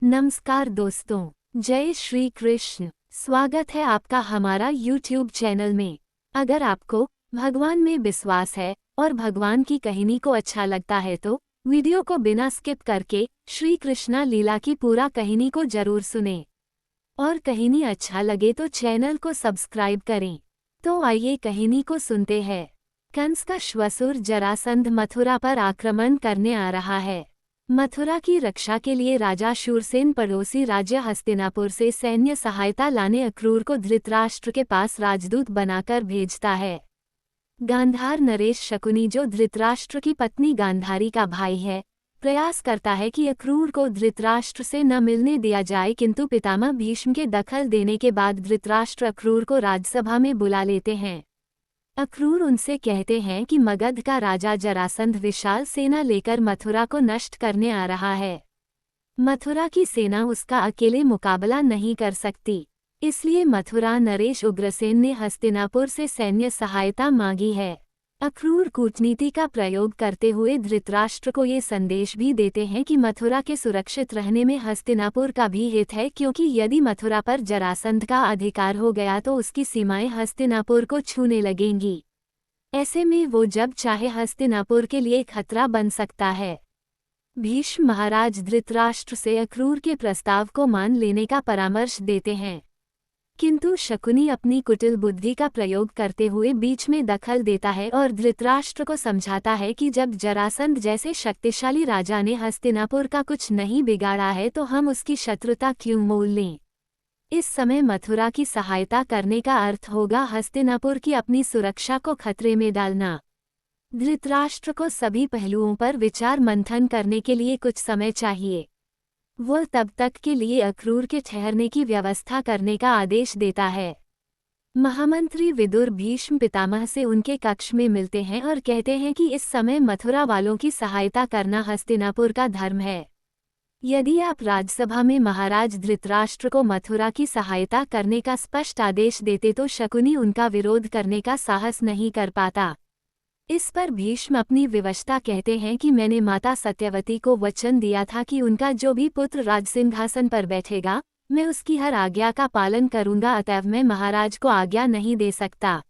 नमस्कार दोस्तों, जय श्री कृष्ण। स्वागत है आपका हमारा YouTube चैनल में। अगर आपको भगवान में विश्वास है और भगवान की कहानी को अच्छा लगता है तो वीडियो को बिना स्किप करके श्री कृष्णा लीला की पूरा कहानी को जरूर सुनें। और कहानी अच्छा लगे तो चैनल को सब्सक्राइब करें। तो आइए कहानी को सुनते हैं। कंस का श्वासुर जरासंध मथुरा पर आक्रमण करने आ रहा है। मथुरा की रक्षा के लिए राजा शूरसेन पड़ोसी राज्य हस्तिनापुर से सैन्य सहायता लाने अक्रूर को धृतराष्ट्र के पास राजदूत बनाकर भेजता है। गांधार नरेश शकुनी, जो धृतराष्ट्र की पत्नी गांधारी का भाई है, प्रयास करता है कि अक्रूर को धृतराष्ट्र से न मिलने दिया जाए, किंतु पितामह भीष्म के दखल देने के बाद धृतराष्ट्र अक्रूर को राजसभा में बुला लेते हैं। अक्रूर उनसे कहते हैं कि मगध का राजा जरासंध विशाल सेना लेकर मथुरा को नष्ट करने आ रहा है। मथुरा की सेना उसका अकेले मुकाबला नहीं कर सकती, इसलिए मथुरा नरेश उग्रसेन ने हस्तिनापुर से सैन्य सहायता मांगी है। अक्रूर कूटनीति का प्रयोग करते हुए धृतराष्ट्र को ये संदेश भी देते हैं कि मथुरा के सुरक्षित रहने में हस्तिनापुर का भी हित है, क्योंकि यदि मथुरा पर जरासंध का अधिकार हो गया तो उसकी सीमाएं हस्तिनापुर को छूने लगेंगी। ऐसे में वो जब चाहे हस्तिनापुर के लिए खतरा बन सकता है। भीष्म महाराज धृतराष्ट्र से अक्रूर के प्रस्ताव को मान लेने का परामर्श देते हैं, किंतु शकुनी अपनी कुटिल बुद्धि का प्रयोग करते हुए बीच में दखल देता है और धृतराष्ट्र को समझाता है कि जब जरासंध जैसे शक्तिशाली राजा ने हस्तिनापुर का कुछ नहीं बिगाड़ा है तो हम उसकी शत्रुता क्यों मोल लें। इस समय मथुरा की सहायता करने का अर्थ होगा हस्तिनापुर की अपनी सुरक्षा को खतरे में डालना। धृतराष्ट्र को सभी पहलुओं पर विचार मंथन करने के लिए कुछ समय चाहिए। वो तब तक के लिए अक्रूर के ठहरने की व्यवस्था करने का आदेश देता है। महामंत्री विदुर भीष्म पितामह से उनके कक्ष में मिलते हैं और कहते हैं कि इस समय मथुरा वालों की सहायता करना हस्तिनापुर का धर्म है। यदि आप राज्यसभा में महाराज धृतराष्ट्र को मथुरा की सहायता करने का स्पष्ट आदेश देते तो शकुनी उनका विरोध करने का साहस नहीं कर पाता। इस पर भीष्म अपनी विवशता कहते हैं कि मैंने माता सत्यवती को वचन दिया था कि उनका जो भी पुत्र राजसिंहासन पर बैठेगा मैं उसकी हर आज्ञा का पालन करूंगा, अतएव मैं महाराज को आज्ञा नहीं दे सकता।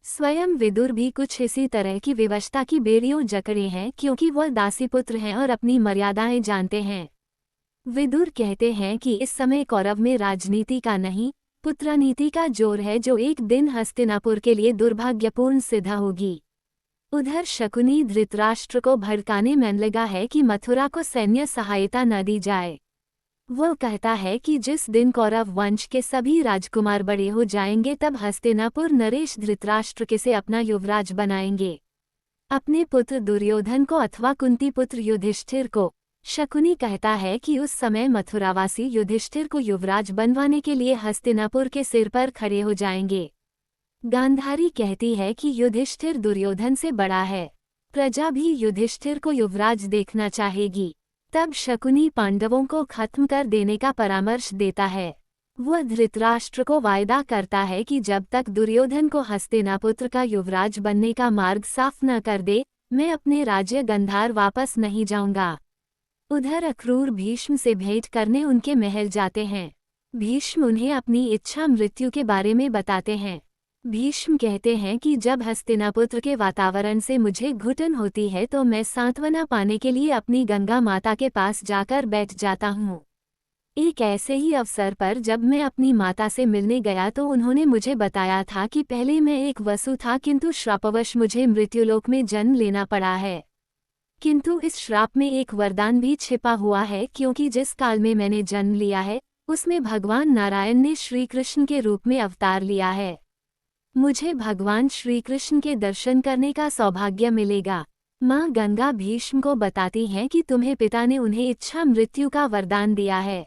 स्वयं विदुर भी कुछ इसी तरह की विवशता की बेड़ियों जकड़े हैं, क्योंकि वह दासीपुत्र हैं और अपनी मर्यादाएं जानते हैं। विदुर कहते हैं कि इस समय कौरव में राजनीति का नहीं, पुत्रनीति का जोर है, जो एक दिन हस्तिनापुर के लिए दुर्भाग्यपूर्ण सिद्ध होगी। उधर शकुनी धृतराष्ट्र को भड़काने में लगा है कि मथुरा को सैन्य सहायता न दी जाए। वो कहता है कि जिस दिन कौरव वंश के सभी राजकुमार बड़े हो जाएंगे तब हस्तिनापुर नरेश धृतराष्ट्र के से अपना युवराज बनाएंगे, अपने पुत्र दुर्योधन को अथवा कुंती पुत्र युधिष्ठिर को। शकुनी कहता है कि उस समय मथुरावासी युधिष्ठिर को युवराज बनवाने के लिए हस्तिनापुर के सिर पर खड़े हो जाएंगे। गांधारी कहती है कि युधिष्ठिर दुर्योधन से बड़ा है, प्रजा भी युधिष्ठिर को युवराज देखना चाहेगी। तब शकुनी पांडवों को खत्म कर देने का परामर्श देता है। वह धृतराष्ट्र को वायदा करता है कि जब तक दुर्योधन को हस्तिनापुर का युवराज बनने का मार्ग साफ न कर दे मैं अपने राज्य गंधार वापस नहीं जाऊंगा। उधर अक्रूर भीष्म से भेंट करने उनके महल जाते हैं। भीष्म उन्हें अपनी इच्छा मृत्यु के बारे में बताते हैं। भीष्म कहते हैं कि जब हस्तिनापुर के वातावरण से मुझे घुटन होती है तो मैं सांत्वना पाने के लिए अपनी गंगा माता के पास जाकर बैठ जाता हूँ। एक ऐसे ही अवसर पर जब मैं अपनी माता से मिलने गया तो उन्होंने मुझे बताया था कि पहले मैं एक वसु था, किंतु श्रापवश मुझे मृत्युलोक में जन्म लेना पड़ा है। किंतु इस श्राप में एक वरदान भी छिपा हुआ है, क्योंकि जिस काल में मैंने जन्म लिया है उसमें भगवान नारायण ने श्री कृष्ण के रूप में अवतार लिया है। मुझे भगवान श्री कृष्ण के दर्शन करने का सौभाग्य मिलेगा। माँ गंगा भीष्म को बताती हैं कि तुम्हें पिता ने उन्हें इच्छा मृत्यु का वरदान दिया है।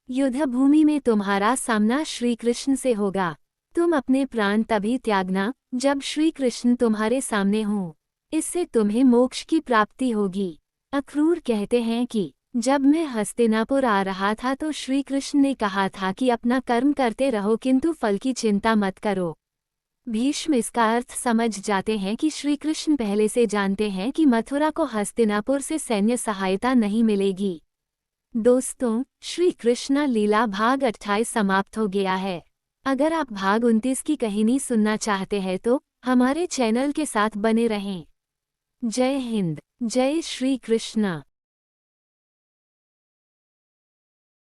युद्ध भूमि में तुम्हारा सामना श्री कृष्ण से होगा। तुम अपने प्राण तभी त्यागना जब श्री कृष्ण तुम्हारे सामने हों, इससे तुम्हें मोक्ष की प्राप्ति होगी। अक्रूर कहते हैं कि जब मैं हस्तिनापुर आ रहा था तो श्री कृष्ण ने कहा था कि अपना कर्म करते रहो, किंतु फल की चिंता मत करो। भीष्म इसका अर्थ समझ जाते हैं कि श्री कृष्ण पहले से जानते हैं कि मथुरा को हस्तिनापुर से सैन्य सहायता नहीं मिलेगी। दोस्तों, श्री कृष्ण लीला भाग 28 समाप्त हो गया है। अगर आप भाग 29 की कहानी सुनना चाहते हैं तो हमारे चैनल के साथ बने रहें। जय हिंद, जय श्री कृष्ण।